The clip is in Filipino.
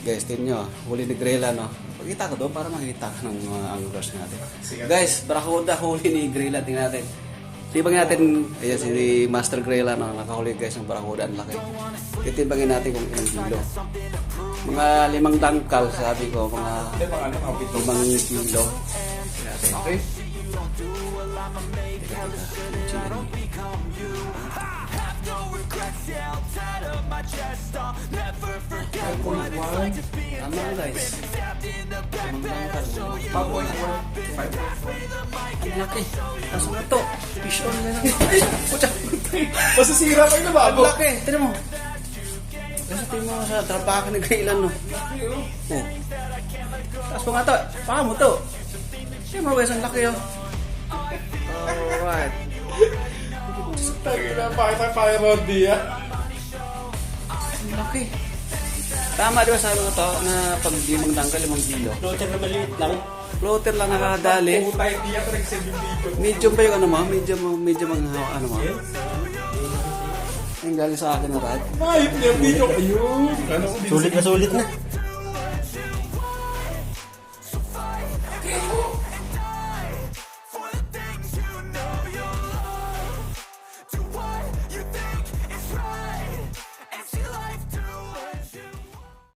Guys, tingnan nyo, huli ni Grela, no? Pagkita ko doon para makita ka ng mga anglers natin. Guys, barakuda huli ni Grela, tingnan natin. Tibangin natin, ayan si Master Grela, no? Nakahuli guys ng barakuda, ang laki. Titimbangin natin kung ilang kilo. Mga 5 dangkal, sabi ko, mga 5 kilo. Okay. Tama guys. Ang laki. Kaso na to. Fish on na lang. Masasira kayo na bago. Ang laki. Tignan mo. Kasi tingin mo sa trabaho ng Grailan, no? Oh. Tapos pa nga to. Paka mo to. Tignan mo guys, ang laki, oh. Alright. Tayo na, pakita tayo Roddy, ah. Ang laki. Tama di ba sabi ko to na pag di magdangkal 5 kilo. Floater na maliit lang. Floater lang nakadali. Kung tayo di yan, nag-send yung video. Medium pa yung ano mo? Medium ang ano mo? Yung galing sa akin na rad. Mahit niya, video. Ayun. Sulit na.